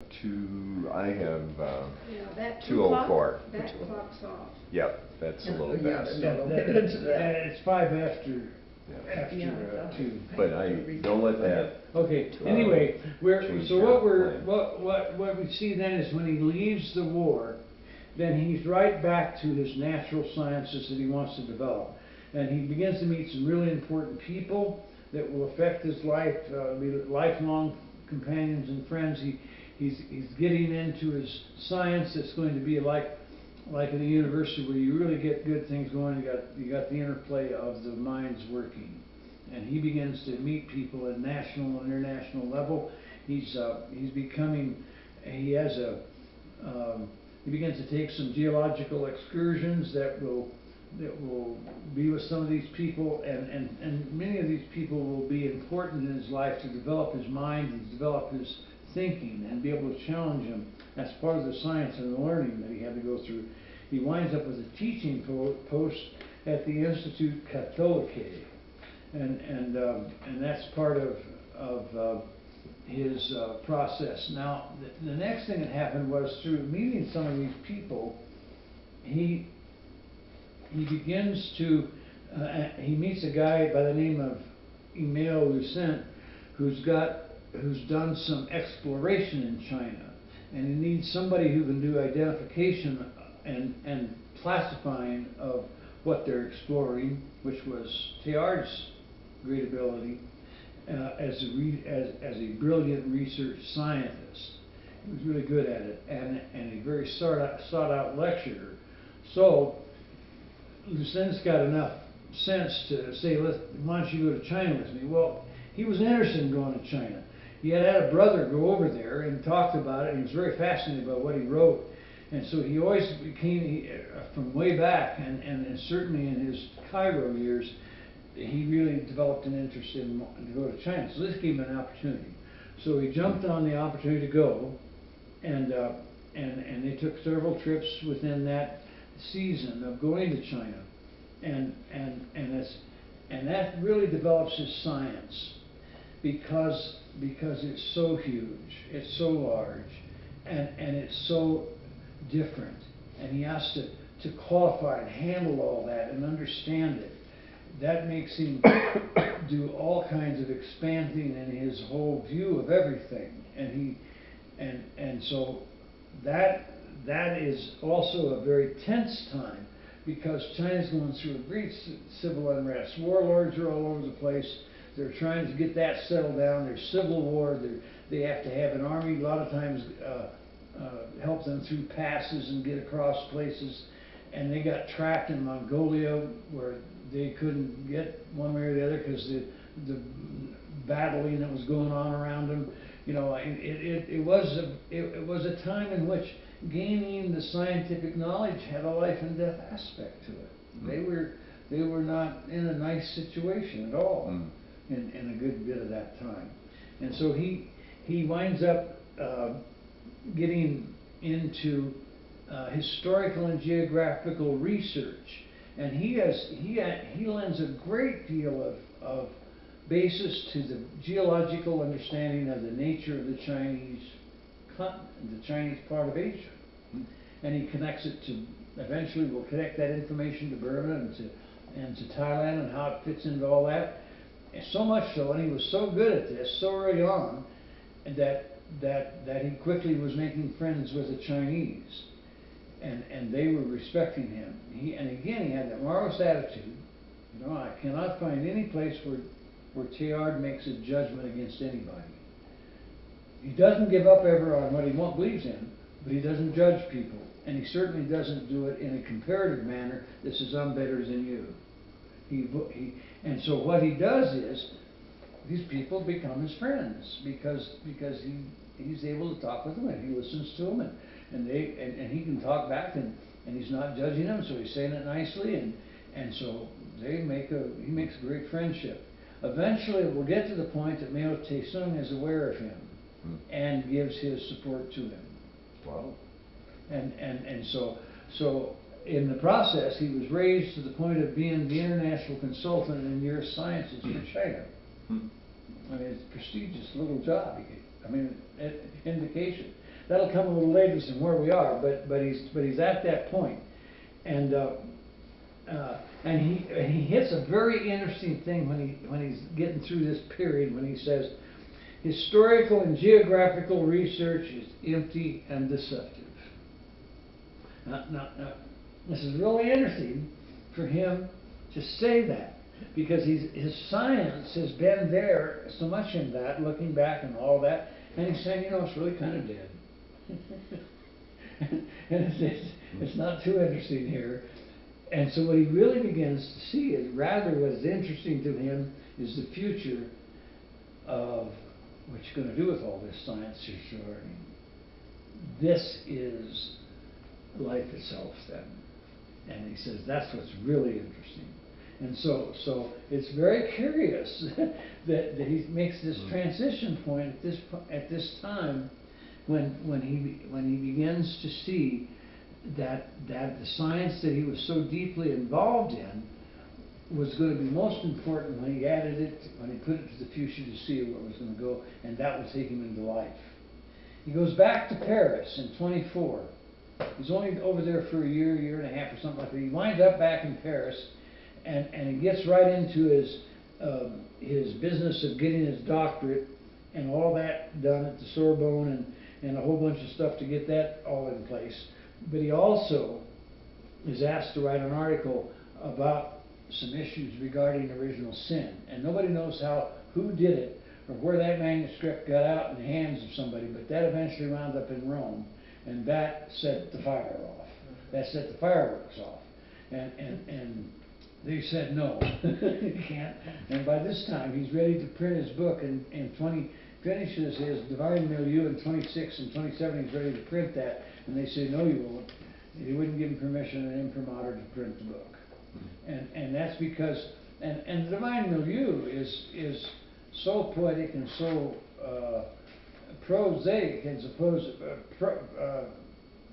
I have Yeah, that 2:04. that clock's off. Yep, that's a little Yeah, fast. no, we'll get into that. It's 5 after, Yeah. after Yeah, 2. But don't let that. Okay, anyway, change so your what we see then is when he leaves the war, then he's right back to his natural sciences that he wants to develop. And he begins to meet some really important people that will affect his life, be lifelong companions and friends. He's getting into his science that's going to be like in a university where you really get good things going. You got the interplay of the minds working, and he begins to meet people at national and international level. He's becoming, he has a he begins to take some geological excursions that will be with some of these people, and many of these people will be important in his life to develop his mind and develop his thinking and be able to challenge him. That's part of the science and the learning that he had to go through. He winds up with a teaching post at the Institute Catholique, and that's part of his process. Now, the next thing that happened was through meeting some of these people, he begins to he meets a guy by the name of Emile Lucent, who's done some exploration in China, and he needs somebody who can do identification and classifying of what they're exploring, which was Teilhard's great ability as a brilliant research scientist. He was really good at it, and a very sought out lecturer. So Lucent's got enough sense to say, why don't you go to China with me? Well, he was interested in going to China. He had a brother go over there and talked about it. He was very fascinated by what he wrote. And so he always became, from way back, and certainly in his Cairo years, he really developed an interest in to go to China. So this gave him an opportunity. So he jumped on the opportunity to go, and they took several trips within that season of going to China, and that really develops his science because it's so huge, it's so large, and it's so different, and he has to qualify and handle all that and understand it. That makes him do all kinds of expanding in his whole view of everything, and so that is also a very tense time, because China's going through a great civil unrest. Warlords are all over the place. They're trying to get that settled down. There's civil war. They have to have an army a lot of times help them through passes and get across places. And they got trapped in Mongolia, where they couldn't get one way or the other because the battling that was going on around them. You know, it was a time in which gaining the scientific knowledge had a life and death aspect to it. They were not in a nice situation at all in a good bit of that time. And so he winds up getting into historical and geographical research, and he lends a great deal of basis to the geological understanding of the nature of the Chinese continent, the Chinese part of Asia, and he connects it to, eventually will connect that information to Burma and to Thailand and how it fits into all that. And so much so, and he was so good at this so early on, that he quickly was making friends with the Chinese, and they were respecting him. And again, he had that marvelous attitude. You know, I cannot find any place where Teilhard makes a judgment against anybody. He doesn't give up ever on what he believes in, but he doesn't judge people, and he certainly doesn't do it in a comparative manner. This is, I'm better than you. And so what he does is, these people become his friends because he's able to talk with them, and he listens to them, and he can talk back, and he's not judging them, so he's saying it nicely, and so he makes a great friendship. Eventually, it will get to the point that Mao Tse-tung is aware of him and gives his support to him. Wow. And so in the process, he was raised to the point of being the international consultant in neurosciences for China. I mean, it's a prestigious little job. I mean, indication. that'll come a little later than where we are, but he's at that point. And he hits a very interesting thing when he's getting through this period, when he says, historical and geographical research is empty and deceptive. Now, this is really interesting for him to say that, because his science has been there so much in that, looking back and all that, and he's saying, it's really kind of dead. And it's not too interesting here. And so what he really begins to see is, rather what's interesting to him is the future of what you're going to do with all this science you're learning. This is life itself then. And he says that's what's really interesting. And so it's very curious that he makes this transition point at this time when he begins to see that the science that he was so deeply involved in was going to be most important when he added it, when he put it to the future to see where it was going to go, and that would take him into life. He goes back to Paris in 24. He's only over there for a year and a half or something like that. He winds up back in Paris, and he gets right into his business of getting his doctorate and all that done at the Sorbonne, and a whole bunch of stuff to get that all in place. But he also is asked to write an article about some issues regarding original sin, and nobody knows who did it or where that manuscript got out in the hands of somebody, but that eventually wound up in Rome, and that set the fire off. That set the fireworks off, and they said no, you can't. And by this time he's ready to print his book, and finishes his Divine Milieu in 26 and 27. He's ready to print that, and they say no, you won't. They wouldn't give him permission, an imprimatur, to print the book. And that's because, and the Divine Milieu is so poetic and so prosaic, and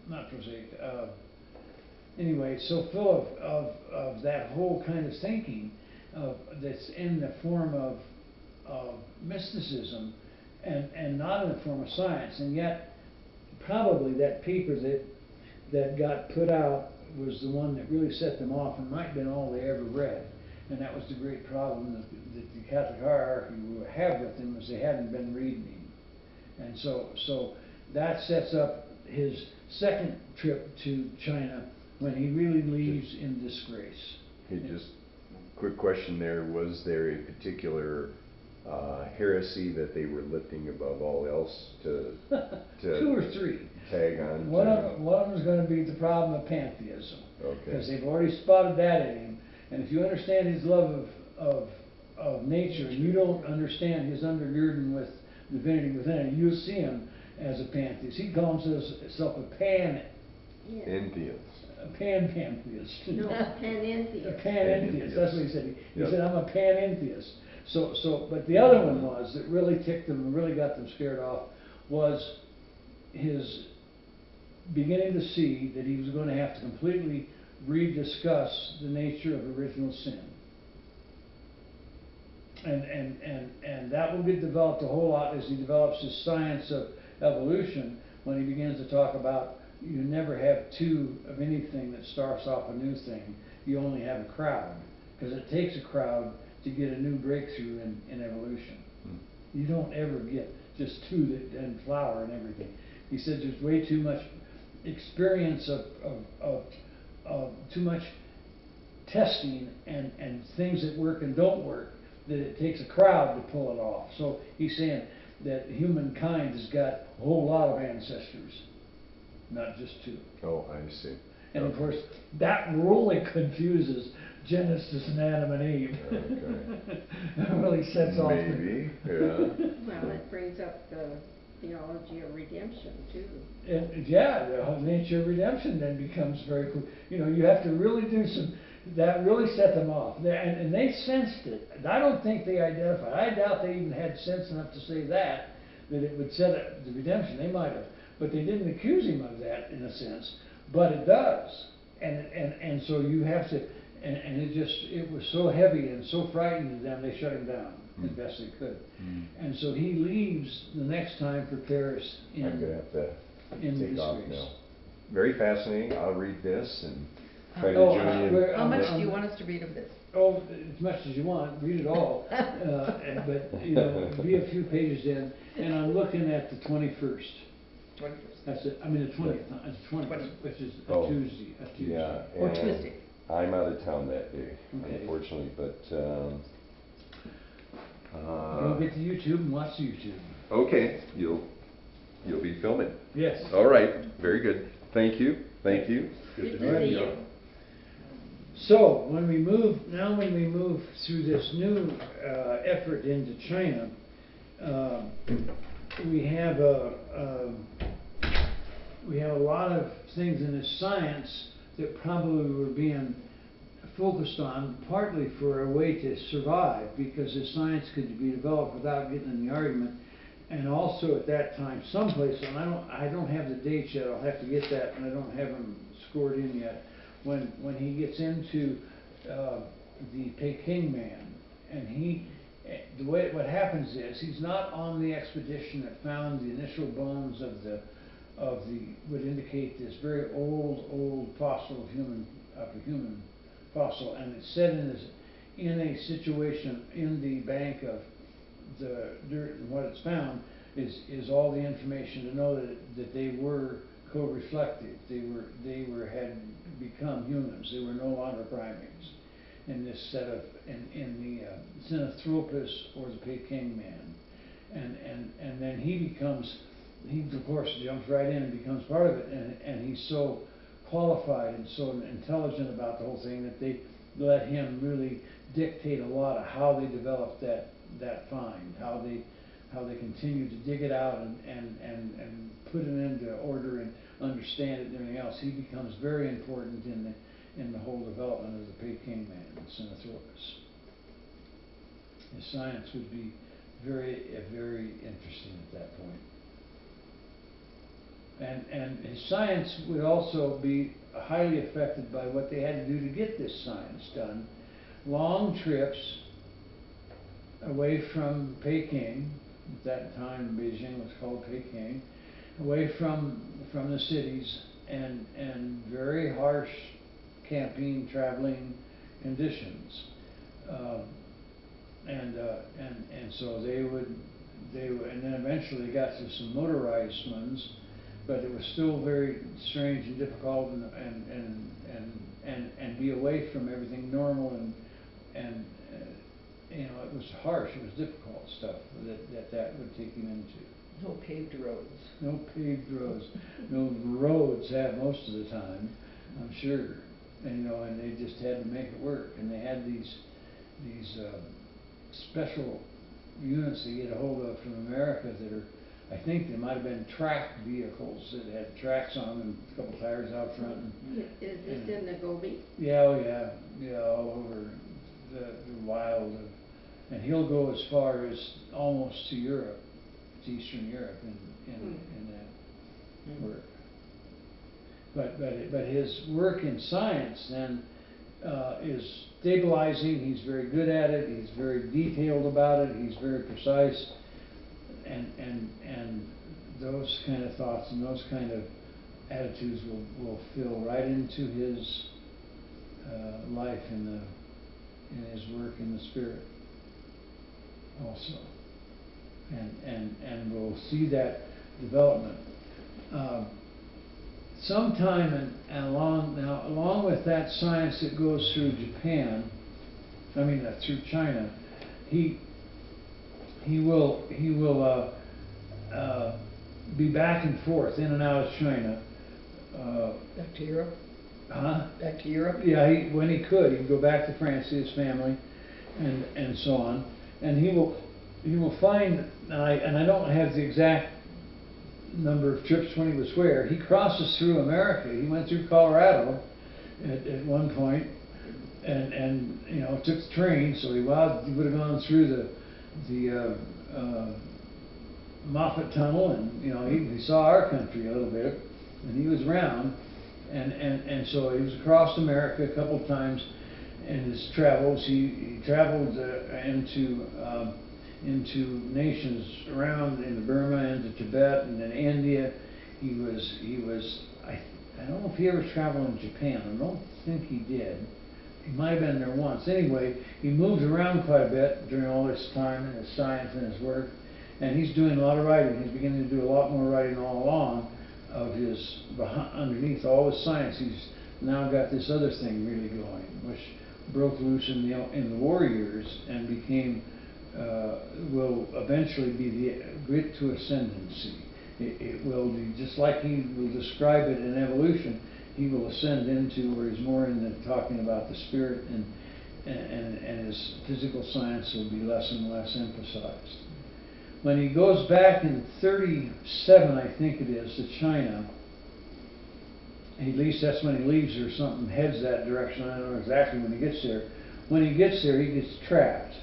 not prosaic, anyway, so full of that whole kind of thinking that's in the form of mysticism and not in the form of science. And yet probably that paper that got put out was the one that really set them off, and might have been all they ever read. And that was the great problem that the Catholic hierarchy would have with them, was they hadn't been reading him. And so that sets up his second trip to China, when he really leaves in disgrace. Hey, just quick question there. Was there a particular heresy that they were lifting above all else to two or three tag on? One of them is going to be the problem of pantheism. Okay. Because they've already spotted that in him. And if you understand his love of nature, and you don't understand his undergirding with divinity within it, you'll see him as a pantheist. He calls himself a Entheist. A pantheist. No, panentheist. A panentheist. That's what he said. He Yep. said, I'm a panentheist. But the other one that really ticked them and really got them scared off was his beginning to see that he was going to have to completely rediscuss the nature of original sin. And that will get developed a whole lot as he develops his science of evolution, when he begins to talk about you never have two of anything that starts off a new thing. You only have a crowd, because it takes a crowd to get a new breakthrough in evolution. You don't ever get just two that and flower and everything. He said there's way too much experience of too much testing and things that work and don't work, that it takes a crowd to pull it off. So he's saying that humankind has got a whole lot of ancestors, not just two. Oh, I see. And of course, that really confuses Genesis and Adam and Eve. Okay. It really sets off. Maybe, yeah. Well, it brings up the theology of redemption too. And yeah, the whole nature of redemption then becomes very cool. You have to really do some, that really set them off. And they sensed it. I don't think they identified. I doubt they even had sense enough to say that it would set up the redemption. They might have. But they didn't accuse him of that, in a sense. But it does. And so you have to, and it was so heavy and so frightening to them, they shut him down as best they could. And so he leaves the next time for Paris. I'm going to have to in the take off disgrace. now. Very fascinating. I'll read this and try to Oh, join in. we're- How much I'm- do you want us to read of this? Oh, as much as you want, read it all, but, you know, be a few pages in, and I'm looking at the 21st. 21st. That's it, I mean, the 20th, it's 20th, 20th. which is a Oh, Tuesday, Yeah. Or and Tuesday. I'm out of town that day, Okay. unfortunately, but, Go get to YouTube and watch YouTube. okay, you'll be filming. Yes. All right, very good. Thank you, thank you. Good meet to see you. you. So, when we move through this new effort into China, we have a lot of things in this science that probably were being focused on partly for a way to survive, because this science could be developed without getting in the argument. And also at that time, someplace, and I don't have the dates yet, I'll have to get that, and I don't have them scored in yet, when he gets into the Peking man, and what happens is, he's not on the expedition that found the initial bones of the would indicate this very old fossil of a human fossil, and it's set in a situation in the bank of the dirt, and what it's found is all the information to know that they were co-reflective. They had become humans. They were no longer primates in this set of in the Sinanthropus or the Peking man, and then he of course jumps right in and becomes part of it, and he's so qualified and so intelligent about the whole thing that they let him really dictate a lot of how they developed that find, how they continue to dig it out and put it into order and understand it and everything else. He becomes very important in the whole development of the Peking man, the Sinanthropus. His science would be very interesting at that point. And his science would also be highly affected by what they had to do to get this science done. Long trips away from Peking, at that time Beijing was called Peking, away from the cities, and very harsh camping, traveling conditions. And so they would, and then eventually got to some motorized ones, but it was still very strange and difficult, and be away from everything normal, and you know, it was harsh, it was difficult stuff that would take him into. No paved roads. No paved roads, no roads have most of the time, I'm sure, and you know, and they just had to make it work, and they had these special units they get a hold of from America that are, I think they might have been tracked vehicles that had tracks on them and a couple tires out front. Is this in the Gobi? Yeah, oh yeah, all over the wild, and he'll go as far as almost to Europe, to Eastern Europe in that work. But his work in science then is stabilizing. He's very good at it. He's very detailed about it. He's very precise, and those kind of thoughts and those kind of attitudes will fill right into his life in his work in the spirit also, and we'll see that development. Sometime along with that science that goes through Japan, through China, he will be back and forth in and out of China. Back to Europe? Huh? Back to Europe? Yeah, when he could, he'd go back to France, see his family, and so on. And he will find, and I don't have the exact number of trips when he was where. He crosses through America. He went through Colorado at one point, and you know, took the train. So he would have gone through the Moffat Tunnel, and you know, he saw our country a little bit, and he was around, and so he was across America a couple of times in his travels. He traveled into nations around in Burma, into Tibet, and then India. I don't know if he ever traveled in Japan, I don't think he did. He might have been there once. Anyway, he moved around quite a bit during all this time in his science and his work, and he's doing a lot of writing. He's beginning to do a lot more writing all along of his, underneath all his science. He's now got this other thing really going, which broke loose in the war years and became, will eventually be the grit to ascendancy. It will be, just like he will describe it in evolution, he will ascend into where he's more into talking about the spirit, and his physical science will be less and less emphasized. When he goes back in 37, I think it is, to China, at least that's when he leaves or something, heads that direction. I don't know exactly when he gets there. When he gets there, he gets trapped.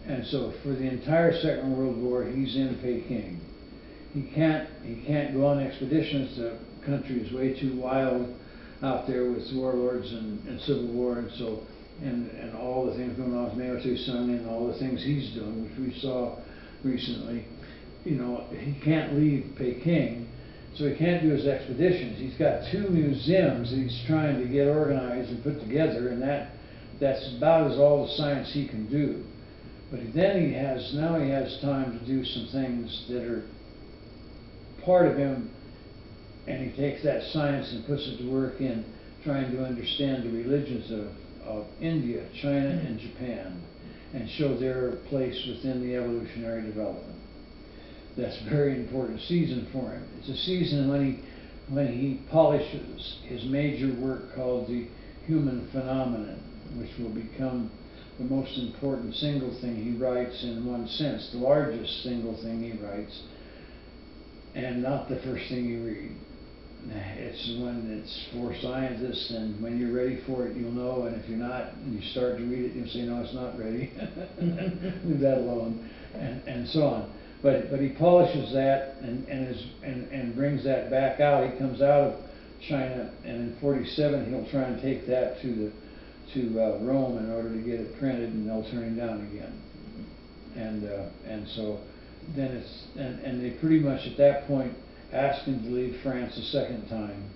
And so for the entire Second World War, he's in Peking. He can't go on expeditions. The country is way too wild out there with warlords and civil war, and so and all the things going on with Mao Tse-tung and all the things he's doing, which we saw recently. You know, he can't leave Peking, so he can't do his expeditions. He's got 2 museums that he's trying to get organized and put together, and that's about as all the science he can do. But then he has time to do some things that are part of him, and he takes that science and puts it to work in trying to understand the religions of India, China, and Japan, and show their place within the evolutionary development. That's a very important season for him. It's a season when he polishes his major work called The Human Phenomenon, which will become the most important single thing he writes in one sense, the largest single thing he writes, and not the first thing you read. It's when it's for scientists, and when you're ready for it, you'll know, and if you're not, and you start to read it, you'll say, no, it's not ready. Leave that alone, and so on. But he polishes that and brings that back out. He comes out of China, and in 47 he'll try and take that to Rome in order to get it printed, and they'll turn him down again. And so then and they pretty much at that point ask him to leave France a second time,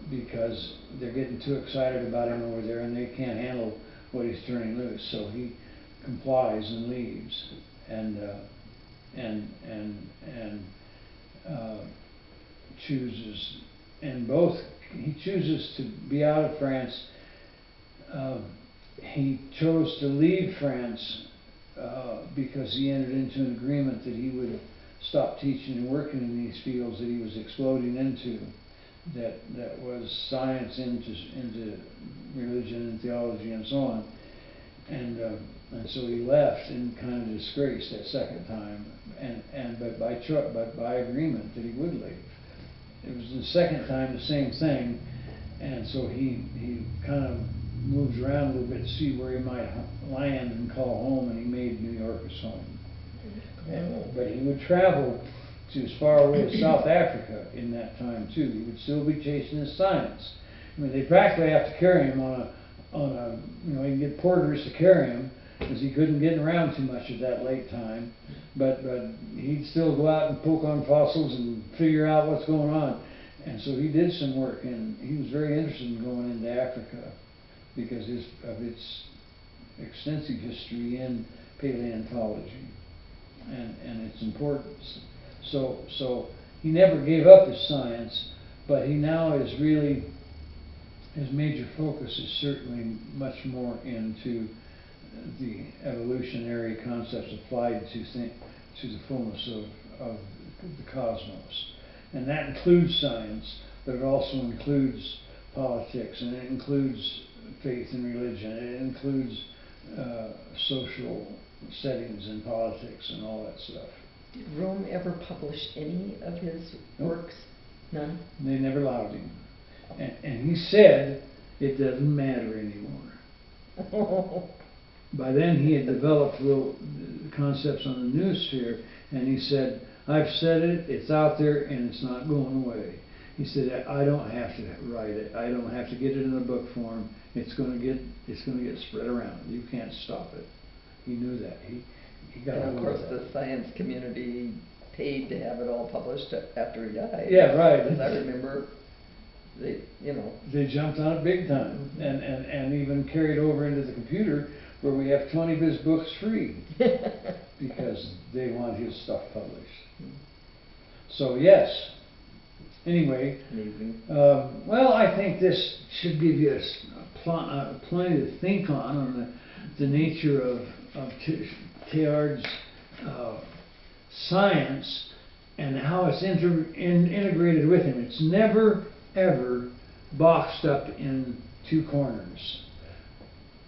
because they're getting too excited about him over there, and they can't handle what he's turning loose. So he complies and leaves, and chooses, he chooses to be out of France. He chose to leave France because he entered into an agreement that he would stop teaching and working in these fields that he was exploding into, that was science into religion and theology and so on. And so he left in kind of disgrace that second time, but by agreement that he would leave. It was the second time the same thing, and so he kind of moved around a little bit to see where he might land and call home, and he made New York his home. But he would travel to as far away as South Africa in that time too. He would still be chasing his science. I mean, they practically have to carry him on a you know, he'd get porters to carry him, because he couldn't get around too much at that late time. But he'd still go out and poke on fossils and figure out what's going on. And so he did some work, and he was very interested in going into Africa because of its extensive history in paleontology and its importance. So he never gave up his science, but he now is really, his major focus is certainly much more into the evolutionary concepts applied to the fullness of the cosmos. And that includes science, but it also includes politics, and it includes faith and religion, and it includes social settings and politics and all that stuff. Did Rome ever publish any of his works? None? They never allowed him. And he said it doesn't matter anymore. By then he had developed little concepts on the noosphere, and he said, I've said it, it's out there, and it's not going away. He said, I don't have to write it, I don't have to get it in a book form, it's going to get spread around. You can't stop it. He knew that. He got and of course the science community paid to have it all published after he died. Yeah, right. Because I remember, they, you know. They jumped on it big time, and even carried over into the computer, where we have 20 of his books free, because they want his stuff published. So, yes. Anyway, Amazing. well, I think this should give you plenty to think on the nature of Teilhard's science and how it's integrated with him. It's never, ever boxed up in two corners,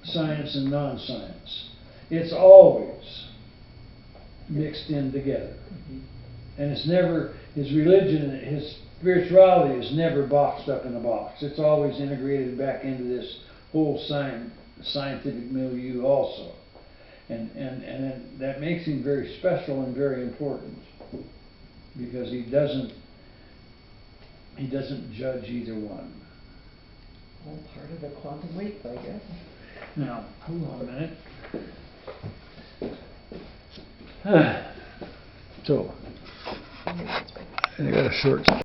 science and non-science. It's always mixed in together. And it's never, his religion, his spirituality is never boxed up in a box. It's always integrated back into this whole scientific milieu also. And that makes him very special and very important, because he doesn't judge either one. All part of the quantum leap, I guess. Now, hold on a minute. So, I got a short